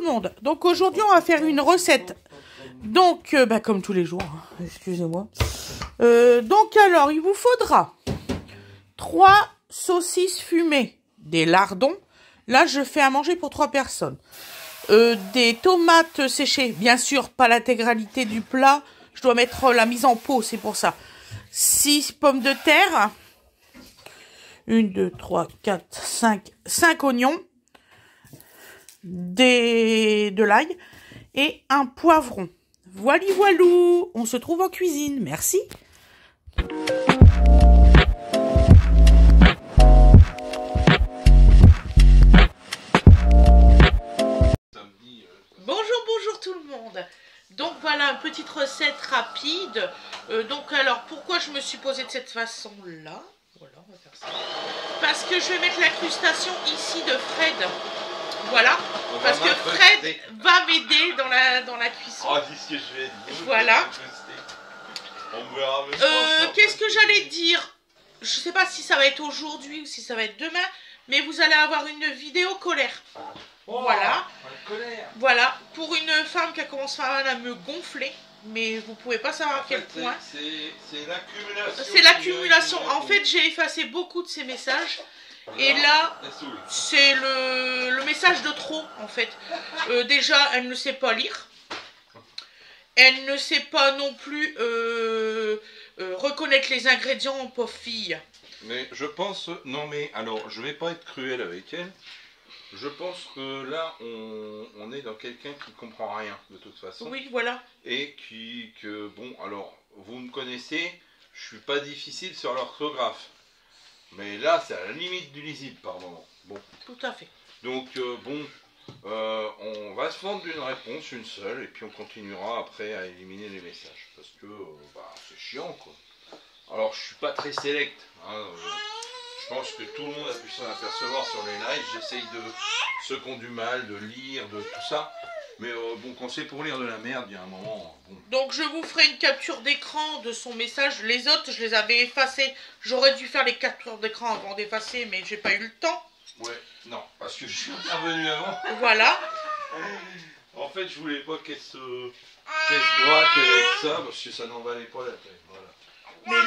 le monde. Donc aujourd'hui, on va faire une recette. Donc, comme tous les jours, hein, excusez-moi. Donc alors, il vous faudra 3 saucisses fumées, des lardons. Là, je fais à manger pour 3 personnes. Des tomates séchées, bien sûr, pas l'intégralité du plat. Je dois mettre la mise en pot, c'est pour ça. 6 pommes de terre. 1, 2, 3, 4, 5 oignons. De l'ail et un poivron. Voilà, voilou. On se trouve en cuisine. Merci. Bonjour tout le monde. Donc voilà, une petite recette rapide. Donc alors, pourquoi je me suis posée de cette façon-là? Voilà, on va faire ça. Parce que je vais mettre l'incrustation ici de Fred. Voilà, parce que Fred va m'aider dans la cuisson. Oh, dis ce que je vais dire. Voilà. On verra. Qu'est-ce que j'allais dire? Je sais pas si ça va être aujourd'hui ou si ça va être demain, mais vous allez avoir une vidéo colère. Oh, voilà. Voilà, pour une femme qui a commencé à me gonfler, mais vous pouvez pas savoir à quel point. C'est l'accumulation. C'est l'accumulation. En fait, j'ai effacé beaucoup de ces messages. Et là, c'est le message de trop, en fait. Déjà, elle ne sait pas lire. Elle ne sait pas non plus reconnaître les ingrédients, pauvre fille. Mais je pense... Non, mais alors, je vais pas être cruel avec elle. Je pense que là, on est dans quelqu'un qui comprend rien, de toute façon. Oui, voilà. Et bon, alors, vous me connaissez, je suis pas difficile sur l'orthographe. Mais là, c'est à la limite du lisible par moment. Bon. Tout à fait. Donc, on va se vendre d'une réponse, une seule, et puis on continuera après à éliminer les messages. Parce que, c'est chiant, quoi. Alors, je suis pas très sélect. Hein, je pense que tout le monde a pu s'en apercevoir sur les lives. J'essaye de, ceux qui ont du mal, de lire, de tout ça. Mais bon, quand c'est pour lire de la merde, il y a un moment... Bon. Donc je vous ferai une capture d'écran de son message. Les autres, je les avais effacés. J'aurais dû faire les captures d'écran avant d'effacer, mais j'ai pas eu le temps. Ouais, non, parce que je suis intervenu avant. Voilà. En fait, je voulais pas qu'elle se braque avec ça, parce que ça n'en valait pas la peine. Voilà. Mais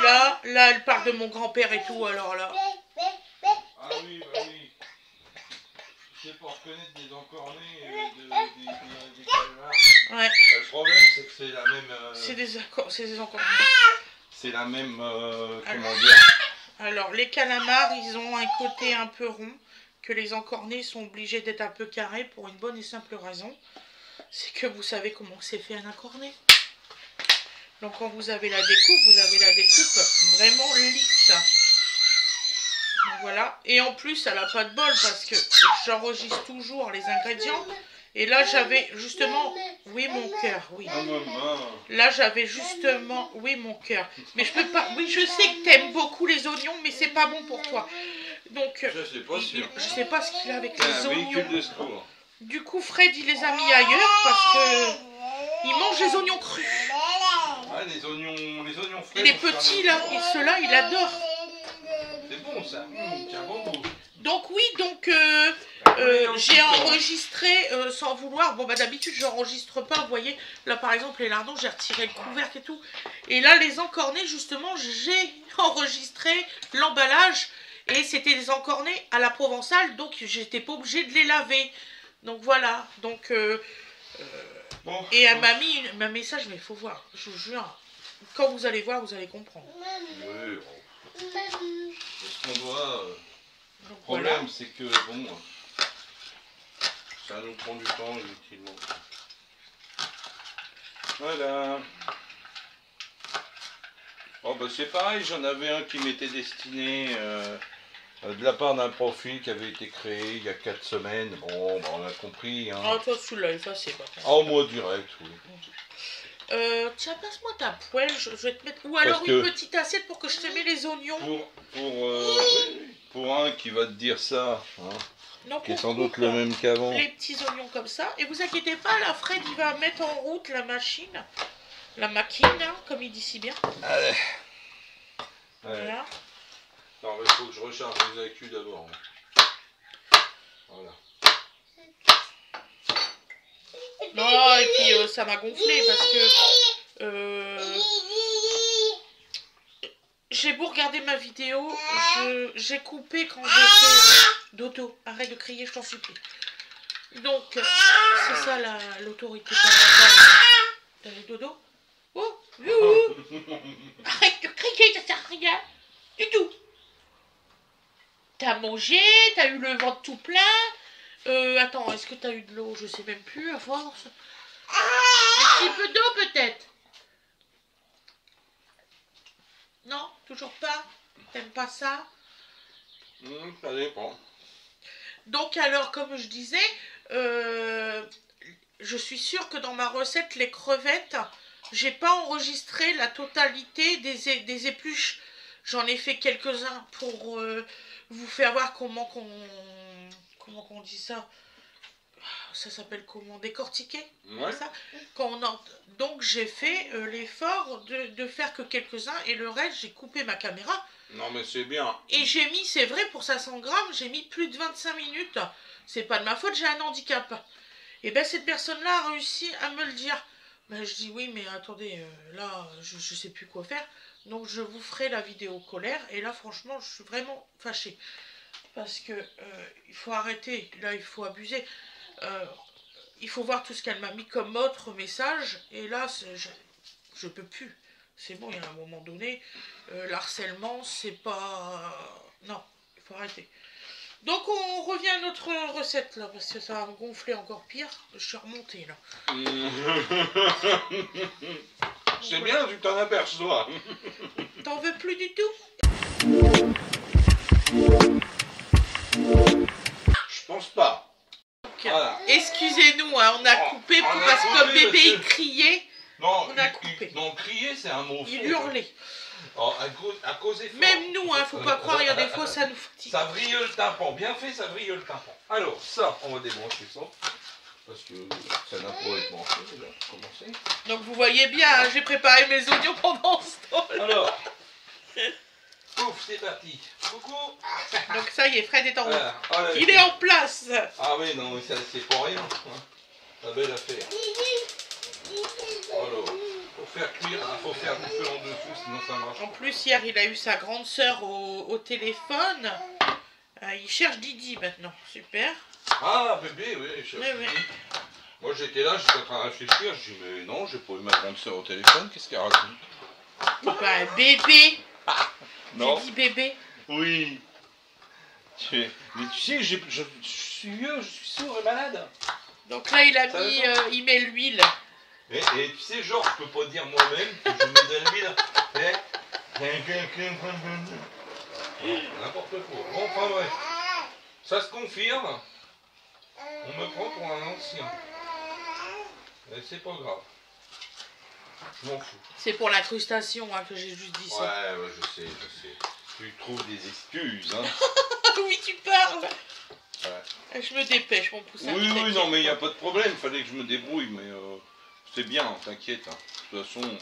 là, elle parle de mon grand-père et tout, alors là. Ah oui, bah oui. C'est pour reconnaître des encornés, des calmars. Ouais. Le problème, c'est que c'est la même... C'est des encornés. C'est la même... comment dire? Alors, les calamars, ils ont un côté un peu rond, que les encornés sont obligés d'être un peu carrés pour une bonne et simple raison. C'est que vous savez comment c'est fait un encorné. Donc, quand vous avez la découpe vraiment lisse. Donc, voilà. Et en plus, elle n'a pas de bol parce que j'enregistre toujours les ingrédients. Et là, j'avais justement... Oui, mon cœur, oui. Là, j'avais justement... Oui, mon cœur. Mais je peux pas... Oui, je sais que t'aimes beaucoup les oignons, mais c'est pas bon pour toi. Donc... Je sais pas sûr. Je sais pas ce qu'il a avec les oignons. De secours. Du coup, Fred, il les a mis ailleurs parce que... Il mange les oignons crus. Ah, les oignons frais. Les petits, là, et ceux-là, il adore. C'est bon, ça. Tiens, bon goût. Donc oui, j'ai enregistré sans vouloir. Bon d'habitude j'enregistre pas, vous voyez. Là par exemple les lardons, j'ai retiré le couvercle et tout. Et là les encornés justement, j'ai enregistré l'emballage. Et c'était des encornés à la provençale, donc j'étais pas obligée de les laver. Donc voilà, donc... Bon, et elle m'a mis un message, mais il faut voir, je vous jure. Quand vous allez voir, vous allez comprendre. Oui, ce qu'on doit... Donc, le problème, voilà. c'est que, bon, ça nous prend du temps, inutilement. Voilà. Oh, bah, c'est pareil, j'en avais un qui m'était destiné de la part d'un profil qui avait été créé il y a 4 semaines. Bon, bah, on a compris. Hein. Ah, toi, tu l'as effacé, par contre. Oh, moi, direct, oui. Tiens, passe-moi ta poêle, je vais te mettre... Ou alors une petite assiette pour que je te mette les oignons. Pour un qui va te dire ça, hein, non, qui est sans doute le même qu'avant. Les petits oignons comme ça. Et vous inquiétez pas, là, Fred, il va mettre en route la machine. La maquine, hein, comme il dit si bien. Allez. Voilà. Non, mais il faut que je recharge les accus d'abord. Voilà. Non, et puis ça m'a gonflé parce que j'ai beau regarder ma vidéo, j'ai coupé quand j'ai fait dodo. Arrête de crier, je t'en supplie. Donc, c'est ça l'autorité parentale. T'as le dodo? Oh, arrête de crier, ça sert à rien du tout. T'as mangé, t'as eu le ventre tout plein. Attends, est-ce que t'as eu de l'eau? Je sais même plus, à force. Un petit peu d'eau peut-être? Non, toujours pas? T'aimes pas ça? Ça dépend. Donc alors, comme je disais, je suis sûre que dans ma recette, les crevettes, j'ai pas enregistré la totalité des épluches. J'en ai fait quelques-uns pour vous faire voir comment qu'on dit ça. Ça s'appelle comment? Décortiquer? Ouais. Ça donc j'ai fait l'effort de faire que quelques-uns et le reste j'ai coupé ma caméra. Non mais c'est bien. Et j'ai mis, c'est vrai pour 500 grammes, j'ai mis plus de 25 minutes. C'est pas de ma faute, j'ai un handicap. Et bien cette personne-là a réussi à me le dire. Ben, je dis oui mais attendez, là je sais plus quoi faire. Donc je vous ferai la vidéo colère. Et là franchement je suis vraiment fâchée. Parce que il faut arrêter, là il faut abuser. Il faut voir tout ce qu'elle m'a mis comme autre message. Et là je peux plus. C'est bon, il y a un moment donné, l'harcèlement, c'est pas... Non, il faut arrêter. Donc on revient à notre recette là, parce que ça va me gonfler encore pire. Je suis remontée là. C'est bien, tu t'en aperçois. T'en veux plus du tout? Je pense pas. Voilà. Excusez-nous, hein, on a coupé parce que bébé il criait. Non, on a coupé. Non, crier c'est un mot fort. Il hurlait. Oh, à causer fort. Même nous, hein, faut pas croire, il y a des fois ça nous fatigue. Ça vrille le tympan, bien fait, ça vrille le tympan. Alors, ça, on va débrancher ça. Parce que ça n'a pas été branché déjà, pour commencer. Donc vous voyez bien, hein, j'ai préparé mes oignons pendant ce temps. Alors, ouf, c'est parti. Coucou. Donc ça y est, Fred est en route. Voilà, il est en place. Ah oui, non, ça c'est pas rien. Hein. La belle affaire. Alors, faut faire cuire, faut faire du feu en dessous, sinon ça marche. En plus, hier, il a eu sa grande sœur au téléphone. Il cherche Didi maintenant. Super. Ah, bébé, oui, je cherche Didi. Moi j'étais là, j'étais en train de réfléchir. Je dis, mais non, j'ai pas eu ma grande sœur au téléphone. Qu'est-ce qu'elle raconte? C'est pas un bébé. Non. J'ai dit bébé. Oui. Mais tu sais, je suis vieux, je suis sourd et malade. Donc là, il met l'huile. Et tu sais, genre, je peux pas dire moi-même que je mets de l'huile. N'importe quoi. Bon, enfin bref. Ça se confirme. On me prend pour un ancien. Mais c'est pas grave. Je m'en fous. C'est pour l'incrustation hein, que j'ai juste dit ça. Ouais, je sais. Tu trouves des excuses, hein. Oui, tu parles. Ouais. Je me dépêche, mon poussin. Oui, non, mais il n'y a pas de problème. Il fallait que je me débrouille, mais c'est bien, t'inquiète. Hein. De toute façon,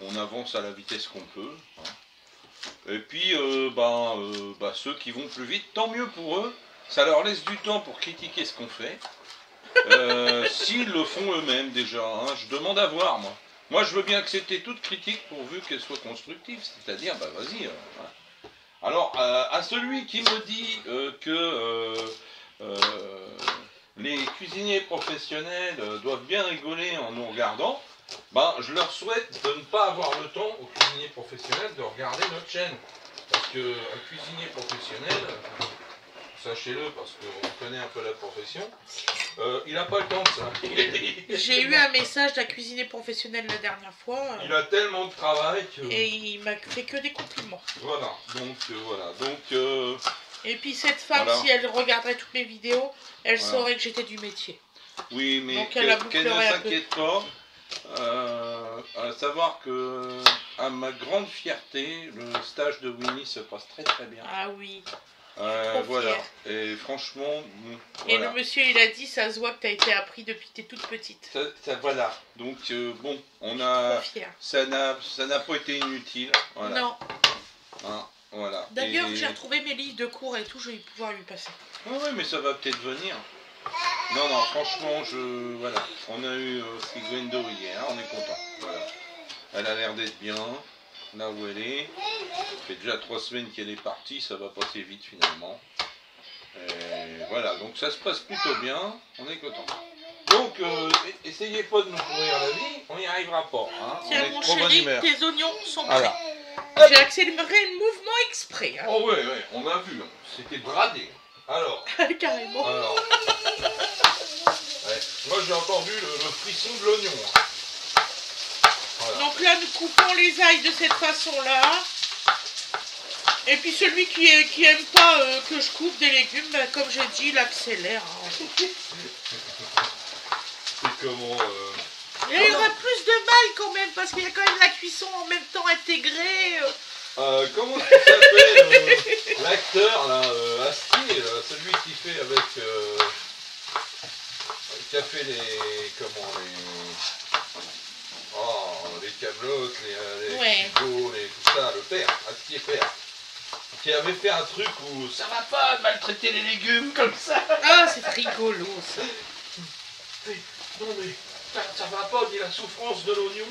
on avance à la vitesse qu'on peut. Hein. Et puis, ceux qui vont plus vite, tant mieux pour eux. Ça leur laisse du temps pour critiquer ce qu'on fait. S'ils le font eux-mêmes déjà, hein. Je demande à voir, moi. Moi, je veux bien accepter toute critique pourvu qu'elle soit constructive. C'est-à-dire, vas-y. Voilà. Alors, à celui qui me dit que les cuisiniers professionnels doivent bien rigoler en nous regardant, je leur souhaite de ne pas avoir le temps aux cuisiniers professionnels de regarder notre chaîne. Parce qu'un cuisinier professionnel, sachez-le parce qu'on connaît un peu la profession, il n'a pas le temps de ça. J'ai eu un message d'un cuisinier professionnel la dernière fois. Il a tellement de travail que... Et il m'a fait que des compliments. Voilà, donc... Et puis cette femme, si elle regarderait toutes mes vidéos, elle saurait que j'étais du métier. Oui, mais qu'elle ne s'inquiète pas. À savoir que, à ma grande fierté, le stage de Winnie se passe très très bien. Ah oui. Voilà. Et franchement... Et le monsieur, il a dit, ça se voit que tu as été appris depuis que tu es toute petite. Voilà. Donc, bon, on a... Ça n'a pas été inutile. Voilà. Non. Hein, voilà. D'ailleurs, j'ai retrouvé mes livres de cours et tout, je vais pouvoir lui passer. Oui, mais ça va peut-être venir. Non, franchement, voilà. On a eu aussi Gwendo hier, on est content. Voilà. Elle a l'air d'être bien, là où elle est. Ça fait déjà 3 semaines qu'elle est partie, ça va passer vite finalement. Et voilà, donc ça se passe plutôt bien, on est content. Donc, essayez pas de nous pourrir la vie, on n'y arrivera pas. Hein. Tiens, mon chéri, tes oignons sont prêts. Voilà. J'ai accéléré le mouvement exprès. Hein. Oh ouais, on a vu, hein. C'était bradé. Alors. Carrément. Alors. Ouais. Moi j'ai entendu le frisson de l'oignon. Hein. Voilà. Donc là, nous coupons les ails de cette façon-là. Et puis celui qui aime pas que je coupe des légumes, ben, comme j'ai dit, il accélère. Hein. C'est comment Il y aura plus de mal quand même, parce qu'il y a quand même la cuisson en même temps intégrée. Comment il s'appelle l'acteur là, Astier, là, celui qui fait avec qui a fait les les Camelots, les Chico, tout ça, le père, Astier père, qui avait fait un truc où ça va pas de maltraiter les légumes comme ça. Ah, c'est rigolo ça. Non mais ça va pas, dit la souffrance de l'oignon,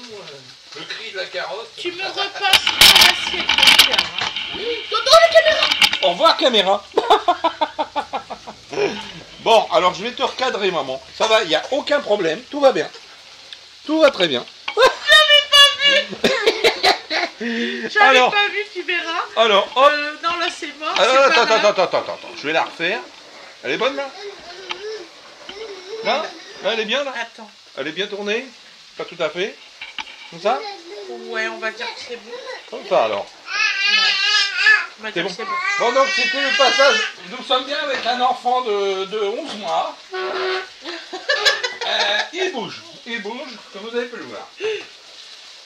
le cri de la carotte. Tu me repasses dans l'assiette, mon cœur. Hein. Dodo, la caméra. Au revoir caméra. Bon, alors je vais te recadrer maman. Ça va, il n'y a aucun problème, tout va bien. Tout va très bien. J'avais pas vu, tu verras. Alors, hop. Non, là c'est mort. Attends, je vais la refaire. Elle est bonne là? Là, elle est bien là? Attends. Elle est bien tournée? Pas tout à fait? Comme ça? Ouais, on va dire que c'est bon. Comme ça alors. On va dire que c'est bon. Bon, donc c'était le passage. Nous sommes bien avec un enfant de 11 mois. Il bouge, comme vous avez pu le voir.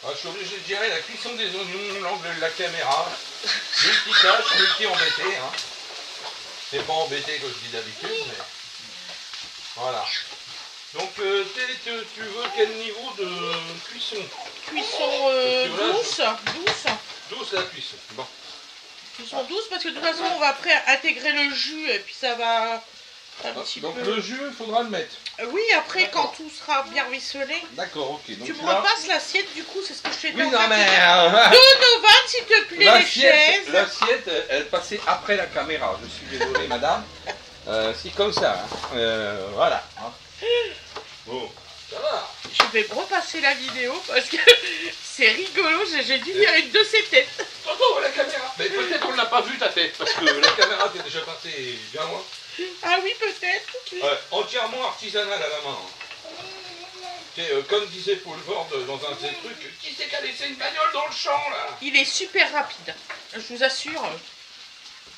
Alors, je suis obligé de gérer la cuisson des oignons, l'angle de la caméra, multitâche, multi-embêté. Hein. C'est pas embêté comme je dis d'habitude, mais voilà. Donc, tu veux quel niveau de cuisson? Cuisson douce. Douce la cuisson. Bon. Cuisson douce parce que de toute façon on va après intégrer le jus et puis ça va un petit donc peu. Le jus, il faudra le mettre. Oui, après quand tout sera bien ruisselé. D'accord, ok. Donc tu me repasses l'assiette du coup, c'est ce que je t'ai dit. Oui, non mais... Donovan, s'il te plaît, les chaises. L'assiette, elle passait après la caméra. Je suis désolé, madame. C'est comme ça. Hein. Voilà. Hein. Bon, ça va. Je vais me repasser la vidéo parce que c'est rigolo. J'ai dû faire une de ces têtes. Tonton, la caméra. Mais peut-être on ne l'a pas vu ta tête parce que la caméra t'est déjà passée bien loin. Ah oui, peut-être. Entièrement artisanal à la main. Comme disait Paul Ford dans un de ses trucs, qui c'est qui a laissé une bagnole dans le champ là? Il est super rapide, je vous assure.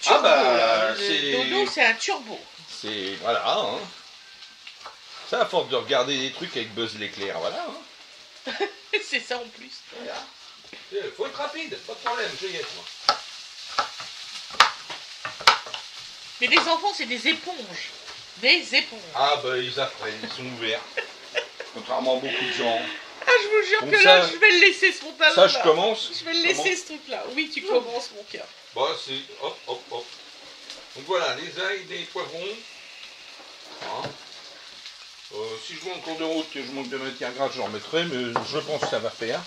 Turbo, Dodo, c'est un turbo. C'est... Voilà, hein. Ça, à force de regarder des trucs avec Buzz l'éclair, voilà. Hein. C'est ça en plus. Voilà. Faut être rapide, pas de problème, je y être moi. Mais les enfants, c'est des éponges. Des éponges. Ah bah ils apprennent, ils sont ouverts. Contrairement à beaucoup de gens. Ah, je vous jure donc que ça, là, je vais le laisser ce montage. Ça, je commence. Je vais le laisser ce truc-là. Oui, tu commences, mon cœur. Bah, c'est... Hop, hop, hop. Donc voilà, les ails, des poivrons. Hein. Si je vois en cours de route que je manque de matière grasse, je remettrai, mais je pense que ça va faire.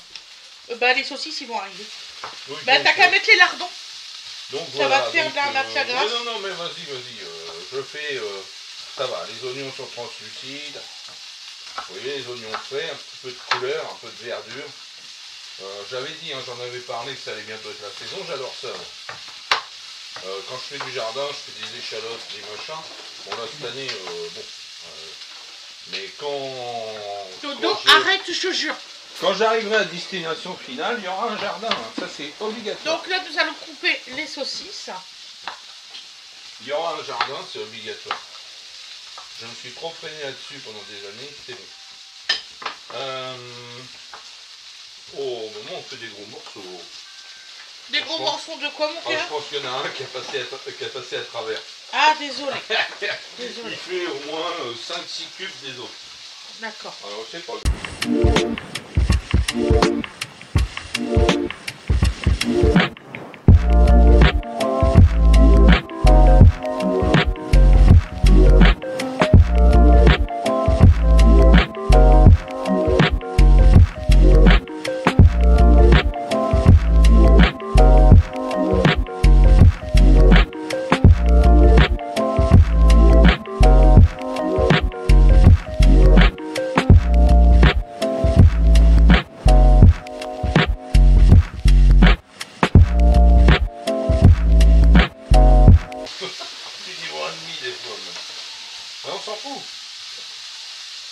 Bah, les saucisses, ils vont arriver. Oui, bah, t'as qu'à mettre les lardons. Donc, ça va faire de la matière grasse. Non, mais vas-y. Je fais... ça va, les oignons sont translucides. Vous voyez, les oignons frais, un petit peu de couleur, un peu de verdure. J'avais dit, hein, j'en avais parlé que ça allait bientôt être la saison, j'adore ça. Quand je fais du jardin, je fais des échalotes, des machins. Bon là, cette année, bon... mais Dodo, arrête, je te jure. Quand j'arriverai à destination finale, il y aura un jardin. Hein. Ça, c'est obligatoire. Donc là, nous allons couper les saucisses. Il y aura un jardin, c'est obligatoire. Je me suis trop freiné là-dessus pendant des années, c'est bon. Oh, maman, on fait des gros morceaux. Des gros morceaux de quoi, mon cœur? Je pense qu'il y en a un qui a passé à travers. Ah, désolé. Désolé. Il fait au moins 5-6 cubes des autres. D'accord. Alors, c'est pas grave.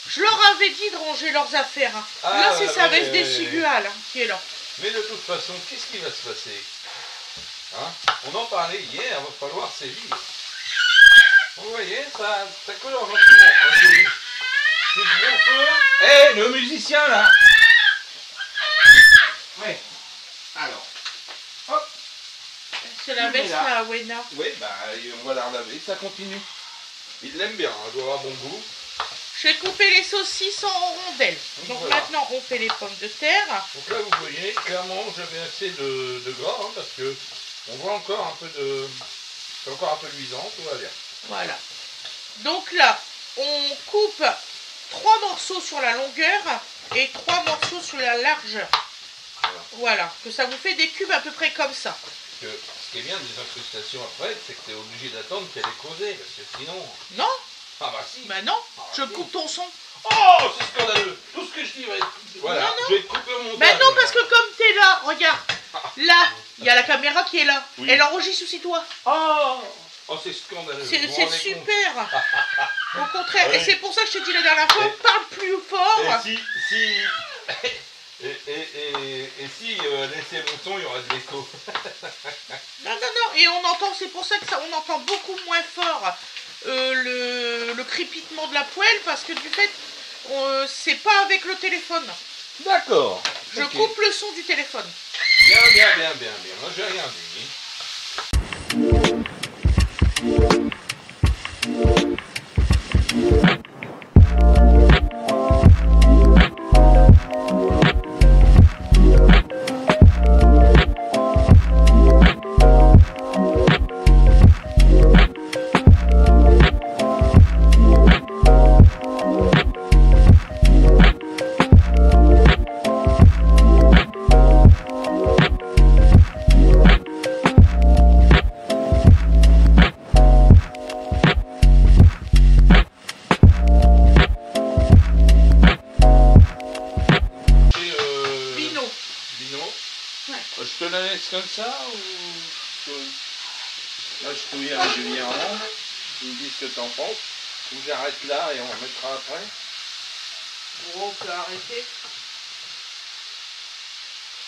Je leur avais dit de ranger leurs affaires. Hein. Ah, là, c'est sa veste des Sigual qui est là. Mais de toute façon, qu'est-ce qui va se passer, hein? On en parlait hier, il va falloir sévir. Vous voyez, ça colore gentiment. Hé, le musicien là! Ouais. Alors. Hop. C'est la veste à Wena. Oui, bah on va la relaver, ça continue. Il l'aime bien, elle doit avoir bon goût. Je vais couper les saucisses en rondelles. Donc voilà. Maintenant, on fait les pommes de terre. Donc là, vous voyez, clairement, j'avais assez de gras, hein, parce que on voit encore un peu de... C'est encore un peu luisant, tout va bien. Voilà. Donc là, on coupe 3 morceaux sur la longueur et 3 morceaux sur la largeur. Voilà. Que ça vous fait des cubes à peu près comme ça. Que, ce qui est bien des incrustations après, c'est que tu es obligé d'attendre qu'elle ait causé, parce que sinon... Non. Ah bah si. Bah non, je coupe ton son. Oh, c'est scandaleux. Tout ce que je dis va être... Voilà, non, non. Je vais te couper au montage. Bah non, parce que comme t'es là, regarde. Là, il y a la caméra qui est là. Oui. Elle enregistre aussi toi. Oh, c'est scandaleux. C'est super. Au contraire. Ouais. Et c'est pour ça que je t'ai dit la dernière fois, parle plus fort. Et si laissez mon son, il y aura de l'écho. Non. Et on entend, c'est pour ça que on entend beaucoup moins fort le crépitement de la poêle, parce que du fait, c'est pas avec le téléphone. D'accord. Je coupe le son du téléphone. Bien. Moi, j'ai rien dit. Je te la laisse comme ça ou là je touille régulièrement, tu me dis ce que t'en penses, ou j'arrête là et on remettra après. Bon, on peut arrêter.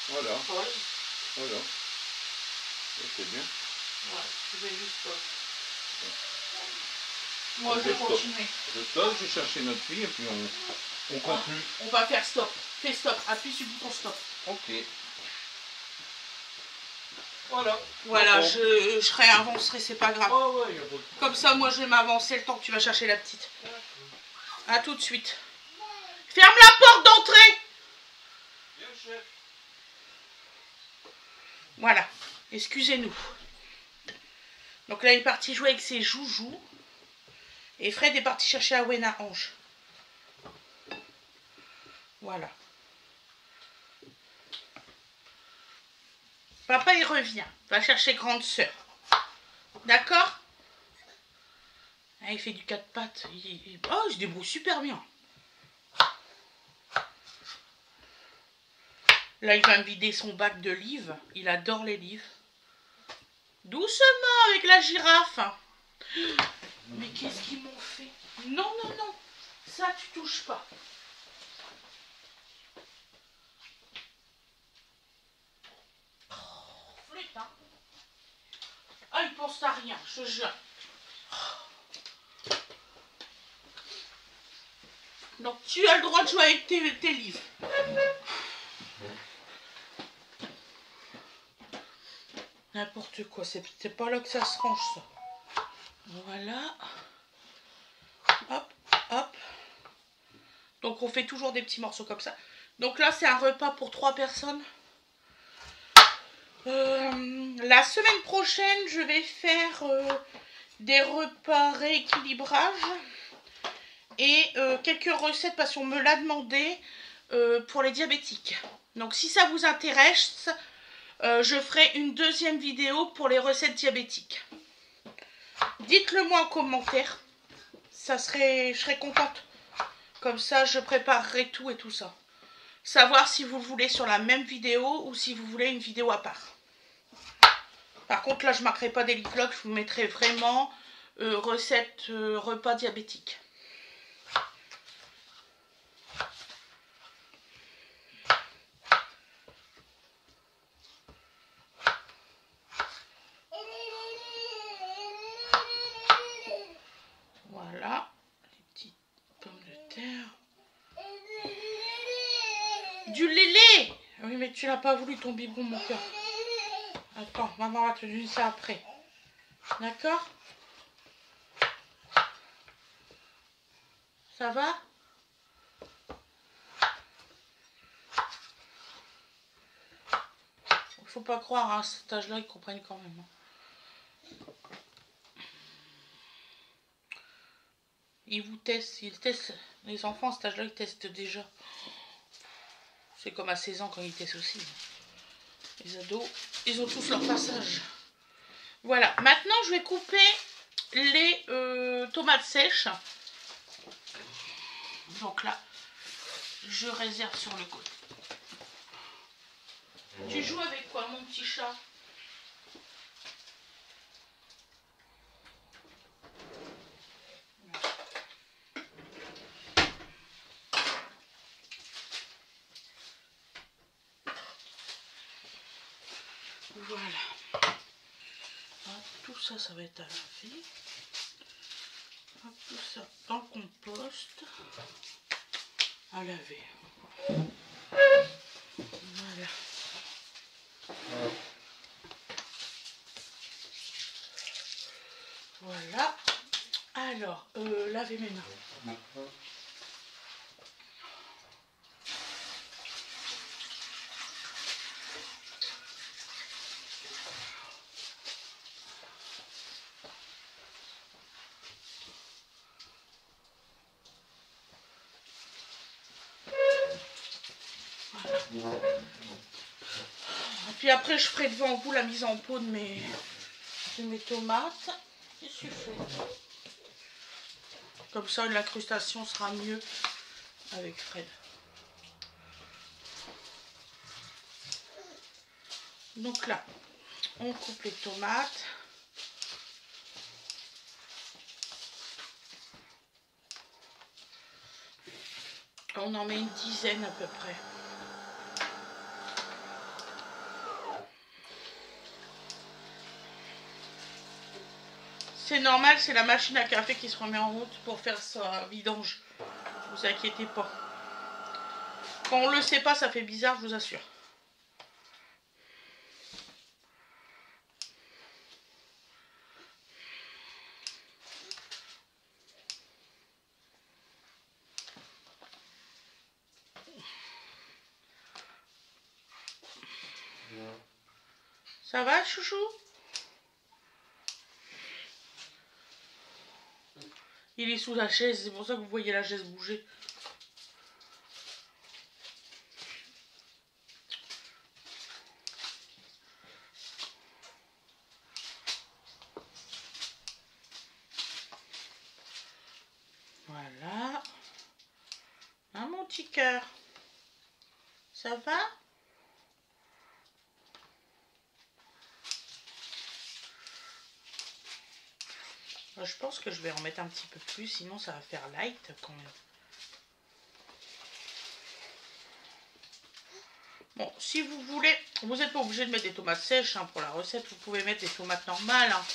Voilà. Ouais. Voilà. C'est bien. Ouais, je vais juste stop. Moi je vais continuer. Je stoppe, je vais chercher notre fille et puis on conclut. On va faire stop. Fais stop, appuie sur le bouton stop. Ok. Voilà, je réavancerai, c'est pas grave. Oh ouais, comme ça, moi je vais m'avancer le temps que tu vas chercher la petite. A tout de suite. Ferme la porte d'entrée. Bien, chef. Voilà, excusez-nous. Donc là, il est parti jouer avec ses joujoux. Et Fred est parti chercher à Wena Ange. Voilà. Papa, il revient. Va chercher grande sœur. D'accord? Ah, il fait du 4 pattes. Oh, il se débrouille super bien. Là, il va me vider son bac de livres. Il adore les livres. Doucement avec la girafe. Mais qu'est-ce qu'ils m'ont fait? Non. Ça, tu touches pas. Hein. Ah, il pense à rien, je te jure. Donc, tu as le droit de jouer avec tes livres. N'importe quoi, c'est pas là que ça se range, ça. Voilà. Hop. Donc, on fait toujours des petits morceaux comme ça. Donc là, c'est un repas pour 3 personnes. La semaine prochaine, je vais faire des repas rééquilibrage et quelques recettes parce qu'on me l'a demandé pour les diabétiques. Donc si ça vous intéresse, je ferai une deuxième vidéo pour les recettes diabétiques. Dites-le moi en commentaire, je serais contente. Comme ça, je préparerai tout et tout ça. Savoir si vous voulez sur la même vidéo ou si vous voulez une vidéo à part. Par contre, là, je ne marquerai pas des vlogs, je vous mettrai vraiment recettes repas diabétiques. Du lait. Oui, mais tu n'as pas voulu ton biberon, mon cœur. Attends, maman va te donner ça après. D'accord? Ça va? Faut pas croire, hein, à cet âge-là, ils comprennent quand même. Ils vous testent, les enfants à cet âge-là, ils testent déjà. C'est comme à 16 ans quand ils testent aussi. Les ados, ils ont tous leur passage. Voilà, maintenant je vais couper les tomates sèches. Donc là, je réserve sur le côté. Tu joues avec quoi, mon petit chat? Voilà. Hop, tout ça, ça va être à laver. Hop, tout ça en compost. À laver. Voilà. Voilà. Alors, laver mes mains. Voilà. Et puis après, je ferai devant vous la mise en pot de mes tomates. Il suffit. Comme ça, l'incrustation sera mieux avec Fred. Donc là, on coupe les tomates. On en met une dizaine à peu près. C'est normal, c'est la machine à café qui se remet en route pour faire sa vidange. Ne vous inquiétez pas. Quand on le sait pas, ça fait bizarre, je vous assure. Ça va, chouchou? Il est sous la chaise, c'est pour ça que vous voyez la chaise bouger. Voilà. Hein, mon petit cœur? Ça va? Je pense que je vais en mettre un petit peu plus, sinon ça va faire light quand même. Bon, si vous voulez, vous n'êtes pas obligé de mettre des tomates sèches hein, pour la recette. Vous pouvez mettre des tomates normales. Hein.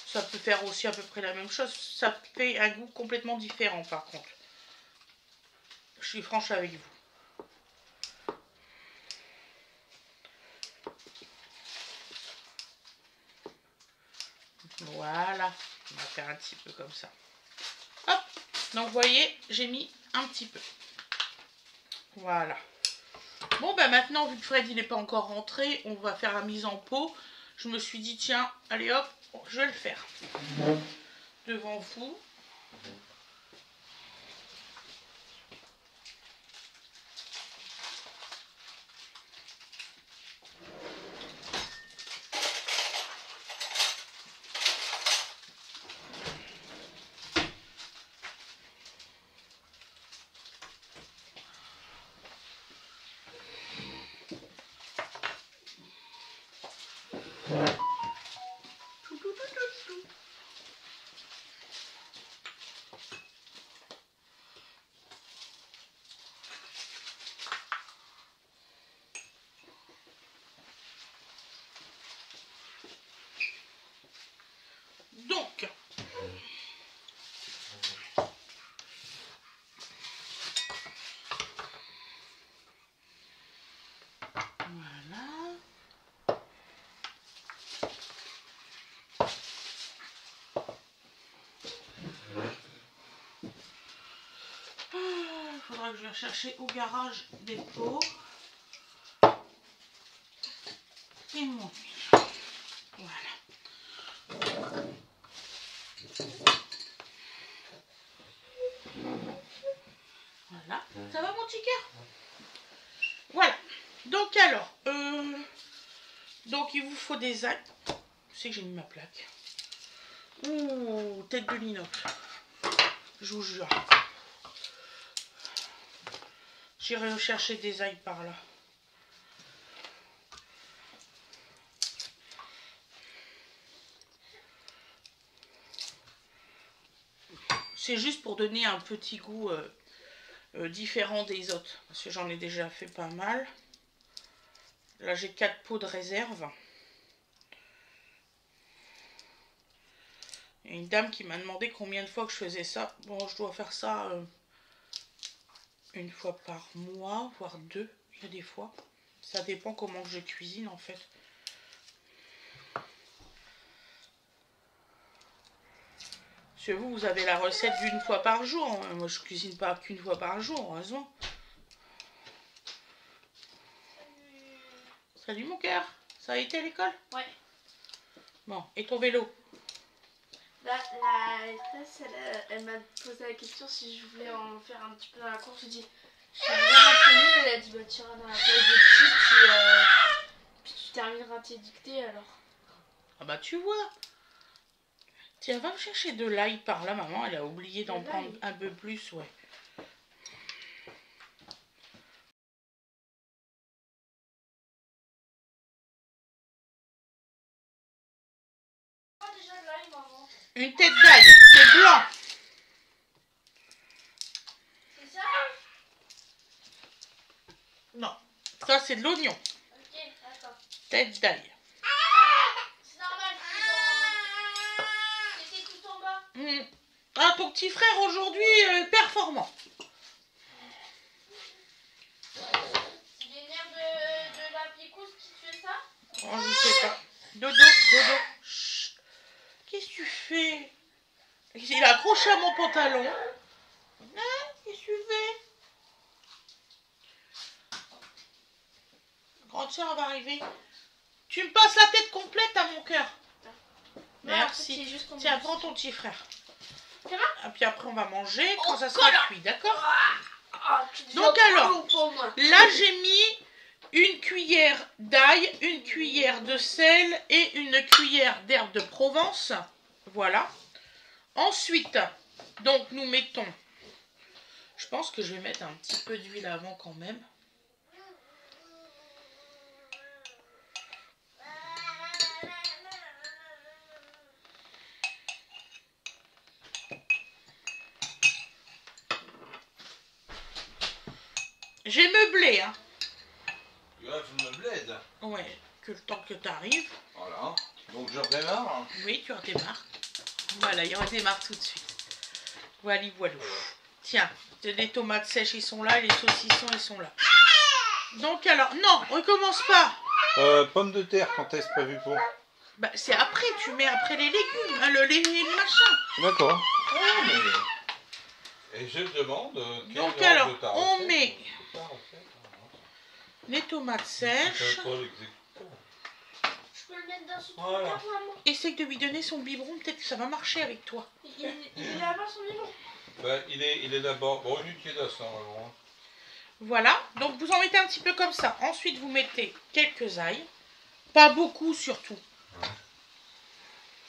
Ça peut faire aussi à peu près la même chose. Ça fait un goût complètement différent par contre. Je suis franche avec vous. Voilà. On va faire un petit peu comme ça. Hop. Donc vous voyez, j'ai mis un petit peu. Voilà. Bon, ben maintenant, vu que Fred il n'est pas encore rentré, on va faire la mise en pot. Je me suis dit, tiens, allez hop, je vais le faire. Devant vous. Donc, faudra que je vais chercher au garage des pots. Et mon huile. Voilà. Voilà. Ça va mon petit cœur? Voilà. Donc alors, donc il vous faut des ailes. Je sais que j'ai mis ma plaque. Ouh, tête de linotte. Je vous jure. J'irai chercher des ailes par là. C'est juste pour donner un petit goût différent des autres. Parce que j'en ai déjà fait pas mal. Là, j'ai 4 pots de réserve. Il y a une dame qui m'a demandé combien de fois que je faisais ça. Bon, je dois faire ça une fois par mois, voire 2. Il y a des fois. Ça dépend comment je cuisine en fait. Parce que vous avez la recette d'une fois par jour. Moi, je cuisine pas qu'une fois par jour, heureusement. Salut mon cœur. Ça a été à l'école? Ouais. Bon, et ton vélo? Là, la maîtresse, elle m'a posé la question si je voulais en faire un petit peu dans la course. Je dis, je suis vraiment très nulle. Elle a dit, bah tu iras dans la place de petite, puis tu termineras tes dictées alors. Ah bah tu vois. Tiens, va me chercher de l'ail par là, maman. Elle a oublié d'en prendre un peu plus, ouais. Déjà de l'ail, maman. Une tête d'ail, c'est blanc. C'est ça? Non, ça c'est de l'oignon. Ok, d'accord. Tête d'ail. C'est normal, c'était tout en bas. Ah, ton petit frère aujourd'hui performant. C'est les nerfs de la picouse qui fait ça? Oh, je sais pas. Dodo, dodo. Chut. Qu'est-ce que tu fais? Il a accroché à mon pantalon. Hein? Qu'est-ce que tu fais? Grande sœur va arriver. Tu me passes la tête complète à mon cœur. Merci. Juste Tiens, prends ton petit frère. Ça va? Et puis après, on va manger quand ça sera cuit, d'accord? Ah, Donc alors, là j'ai mis une cuillère d'ail, une cuillère de sel et une cuillère d'herbe de Provence. Voilà. Ensuite, donc nous mettons, je pense que je vais mettre un petit peu d'huile avant quand même. J'ai meublé, hein. Tu vas me bled. Ouais, que le temps que tu arrives. Voilà. Donc je redémarre. Hein. Oui, tu redémarres. Voilà, il redémarre tout de suite. Voilà, voilà. Tiens, les tomates sèches, ils sont là, et les saucissons, ils sont là. Donc alors, non, recommence pas. Pommes de terre, quand est-ce prévu pour? Bah, c'est après, tu mets après les légumes, hein, le machin. D'accord. Ouais, mais... Et je demande... Donc alors, on met les tomates sèches. Je peux le mettre dans ce truc Voilà. là, maman. Essaye de lui donner son biberon, peut-être que ça va marcher avec toi. Il est là-bas son biberon. Bah, il est d'abord... Bon, une utilisation, normalement. Voilà, donc vous en mettez un petit peu comme ça. Ensuite, vous mettez quelques ails. Pas beaucoup surtout.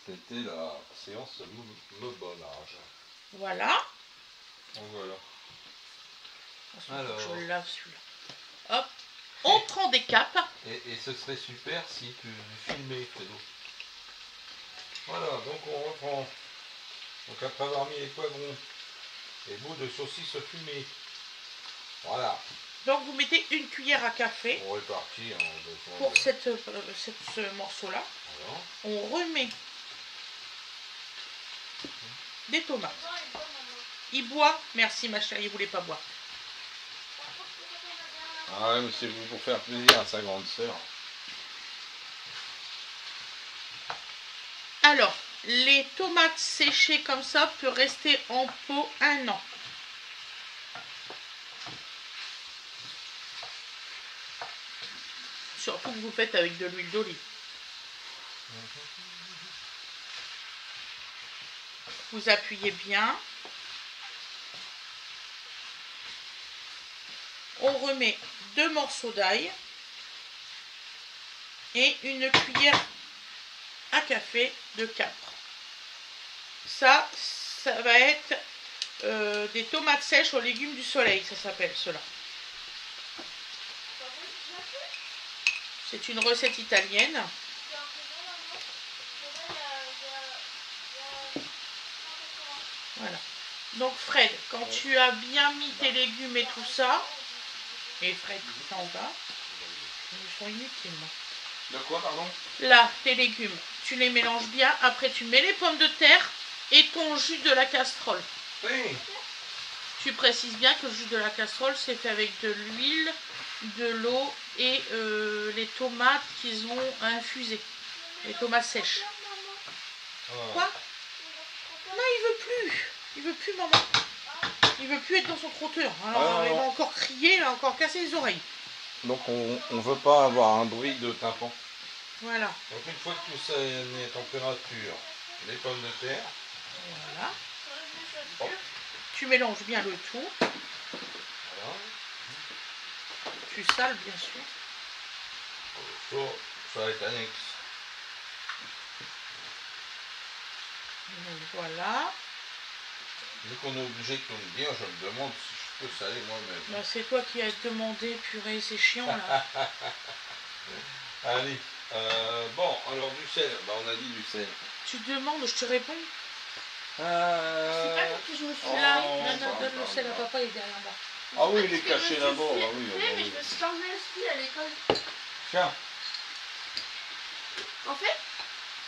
C'était la séance mobolage. Voilà. Donc voilà. Alors, Alors. je le lave celui-là. Hop. On prend des capes. Et ce serait super si tu filmais, Fredo. Voilà, donc on reprend. Donc après avoir mis les poivrons, les bouts de saucisse fumés. Voilà. Donc vous mettez une cuillère à café On répartit en deux pour ce morceau-là. Voilà. On remet des tomates. Il boit. Merci ma chérie, il voulait pas boire. Ah ouais, mais c'est pour faire plaisir à sa grande sœur. Alors, les tomates séchées comme ça peuvent rester en pot 1 an. surtout que vous faites avec de l'huile d'olive. Vous appuyez bien. On remet 2 morceaux d'ail et une cuillère à café de capre. Ça va être des tomates sèches aux légumes du soleil, ça s'appelle cela. C'est une recette italienne. Voilà. Donc Fred, quand tu as bien mis tes légumes et tout ça, et Fred qui s'en va, ils sont inutiles moi. De quoi, pardon? Là, tes légumes, tu les mélanges bien. Après, tu mets les pommes de terre et ton jus de la casserole. Oui. Tu précises bien que le jus de la casserole, c'est fait avec de l'huile, de l'eau et les tomates qu'ils ont infusées. Les tomates sèches. Quoi? Non, il veut plus. Il veut plus, maman. Il veut plus être dans son crotteur. Alors, il va encore crier, il va encore casser les oreilles. Donc on veut pas avoir un bruit de tympan. Voilà. Donc une fois que tout ça est mis à température, les pommes de terre. Voilà. Hop. Tu mélanges bien le tout. Voilà. Tu sales bien sûr. Ça va être annexe. Donc, voilà. Vu qu'on est obligé de tout me dire, je me demande si je peux saler moi-même. Bah, c'est toi qui as demandé, purée, c'est chiant là. Allez. Bon, alors du sel. Bah, on a dit du sel. Tu demandes, je te réponds. C'est pas que je me suis Là, lavé. donne le sel à papa, il est derrière là. Ah oui, il est caché là-bas. Ah oui, Mais je me suis pas inscrit à l'école. Tiens. En fait,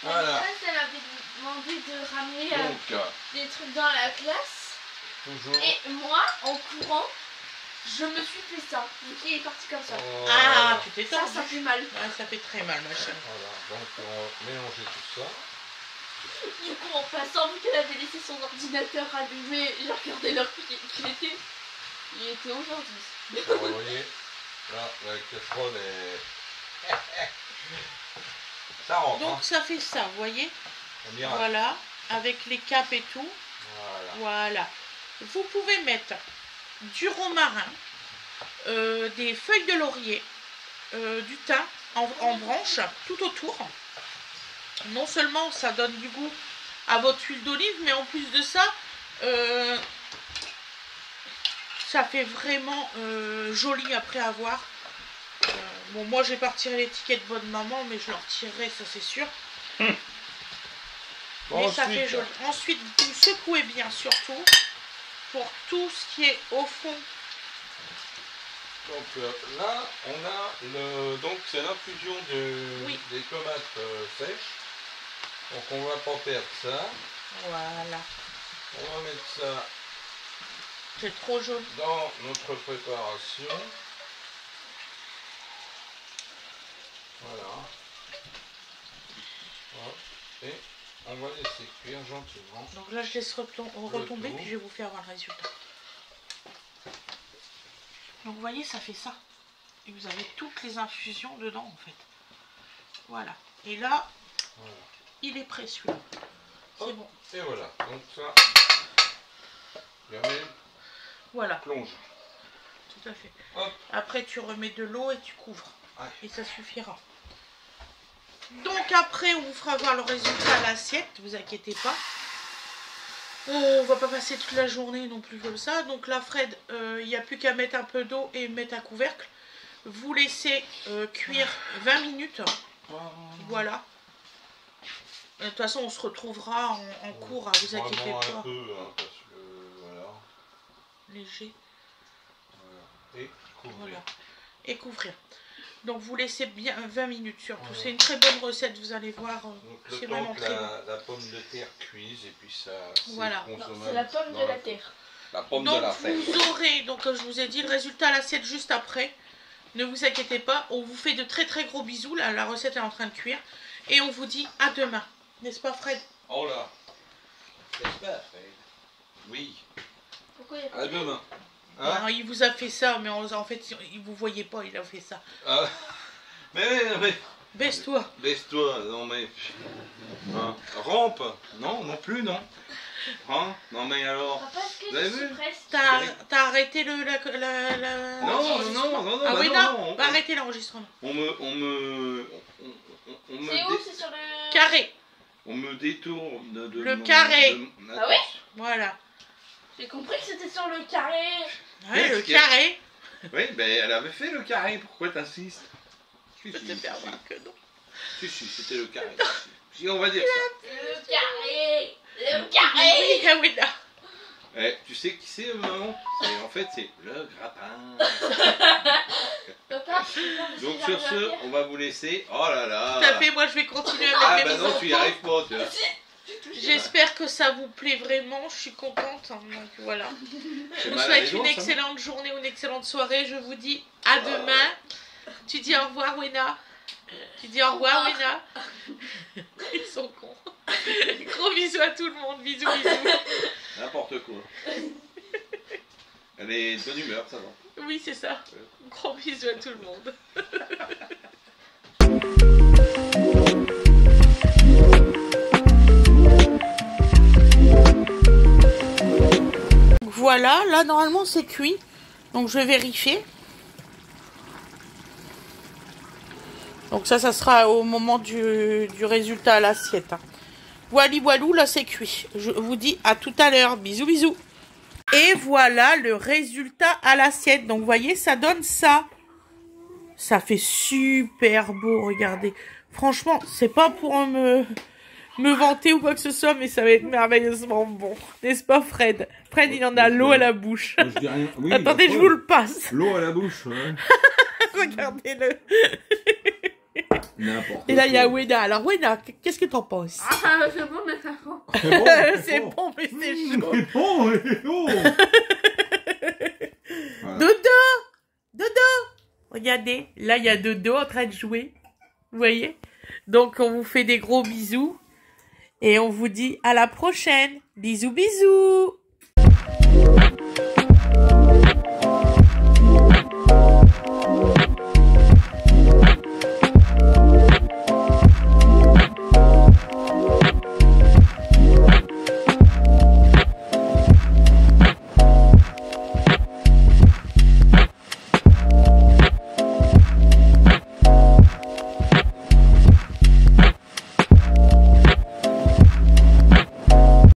la Voilà. maîtresse, elle avait demandé de ramener Donc, des trucs dans la classe. toujours. Et moi, en courant, je me suis fait ça. Donc il est parti comme ça. Ah, tu t'es Ça, tordu. ça fait mal. Ouais, ça fait très mal, ma chérie. Voilà, donc on va mélanger tout ça. Du coup, en passant, vu qu'elle avait laissé son ordinateur allumé, j'ai regardé l'heure qu'il était. Il était aujourd'hui. Alors, vous voyez, là, la casserole est... Ça rentre, Donc ça fait ça, vous voyez. Un miracle. Voilà, avec les capes et tout. Voilà. Voilà. Vous pouvez mettre du romarin, des feuilles de laurier, du thym en branches tout autour. Non seulement ça donne du goût à votre huile d'olive, mais en plus de ça, ça fait vraiment joli après avoir. Bon, moi j'ai pas retiré l'étiquette bonne maman, mais je le retirerai, ça c'est sûr. Bon, Mais ça fait joli. Ensuite, vous secouez bien surtout pour tout ce qui est au fond. Donc là, on a le... Donc c'est l'infusion des tomates sèches. Donc on va pas perdre ça. Voilà. On va mettre ça C'est trop joli. dans notre préparation. Voilà. Hop. Et on va laisser cuire gentiment. Donc là, je laisse retomber, tout. puis je vais vous faire voir le résultat. Donc vous voyez, ça fait ça. Et vous avez toutes les infusions dedans, en fait. Voilà. Et là, Voilà. il est prêt celui-là. C'est bon. Et voilà. Donc ça, Gamelle, Voilà, plonge. tout à fait. Hop. Après, tu remets de l'eau et tu couvres. Ouais. Et ça suffira. Donc après, on vous fera voir le résultat à l'assiette, vous inquiétez pas. On va pas passer toute la journée non plus comme ça. Donc là, Fred, il n'y a plus qu'à mettre un peu d'eau et mettre un couvercle. Vous laissez cuire 20 minutes. Voilà. De toute façon, on se retrouvera en cours, hein, vous inquiétez Vraiment pas. un peu, hein, parce que voilà. Léger. Voilà. Et couvrir. Voilà. Et couvrir. Donc vous laissez bien 20 minutes surtout. Voilà. C'est une très bonne recette, vous allez voir. C'est vraiment très bon. La pomme de terre cuise et puis ça. Voilà. C'est la pomme de la terre. La pomme donc de la terre. Vous aurez, donc comme je vous ai dit, le résultat à l'assiette juste après. Ne vous inquiétez pas, on vous fait de très très gros bisous. Là, la recette est en train de cuire. Et on vous dit à demain. N'est-ce pas, Fred? Oh là. N'est-ce pas, Fred? Oui. Pourquoi il y a pas À demain. Hein? Il vous a fait ça, mais en fait, il vous voyait pas, il a fait ça. Ah. Mais. Baisse-toi. Baisse-toi, non mais. Hein, rampe. Non, non plus, non. Hein, non mais alors. Papa, est-ce que Vous avez je vu suis presse? T'as arrêté le... Non, Ah oui, non, non, arrêtez l'enregistrement. On me C'est où? C'est sur le... Carré. On me détourne de Le carré. Ah oui? Voilà. J'ai compris que c'était sur le carré. Ouais, le Qu'est-ce qu'il y a? carré. Oui, ben elle avait fait le carré, pourquoi t'insistes? Je te fais remarquer que non. Si, c'était le carré. Si, on va dire ça. Le carré. Le carré. Oui, oui, là. Eh, tu sais qui c'est, maman? En fait, c'est le grappin. Papa, Donc sur ce, on va vous laisser. Oh là là. Tapez, moi je vais continuer avec Ah mes bah non, tu y enfants. arrives pas, tu vois. J'espère que ça vous plaît vraiment, je suis contente. Hein, donc voilà. Je C'est vous mal à la souhaite maison, une ça, excellente journée ou une excellente soirée. Je vous dis à demain. Tu dis au revoir, Wena. Tu dis au revoir, Wena. Ils sont cons. Gros bisous à tout le monde. Bisous, bisous. N'importe quoi. Elle est de bonne humeur, ça va. Oui, c'est ça. Gros bisous à tout le monde. Voilà, là normalement c'est cuit. Donc je vais vérifier. Donc ça sera au moment du résultat à l'assiette. Hein. Voili voilou, là c'est cuit. Je vous dis à tout à l'heure. Bisous, bisous. Et voilà le résultat à l'assiette. Donc vous voyez, ça donne ça. Ça fait super beau, regardez. Franchement, c'est pas pour me vanter ou quoi que ce soit, mais ça va être merveilleusement bon. N'est-ce pas, Fred? Fred, il en a l'eau à la bouche. Je dis rien. Oui, attendez, je vous le passe. L'eau à la bouche, ouais. Regardez-le. N'importe Et là, il y a Wena. Alors, Wena, qu'est-ce que t'en penses? Ah, c'est bon, mais ça fond. C'est bon, mais c'est chaud. C'est bon, c'est bon. Voilà. Dodo! Dodo! Regardez, là, il y a Dodo en train de jouer. Vous voyez? Donc, on vous fait des gros bisous. Et on vous dit à la prochaine. Bisous, bisous!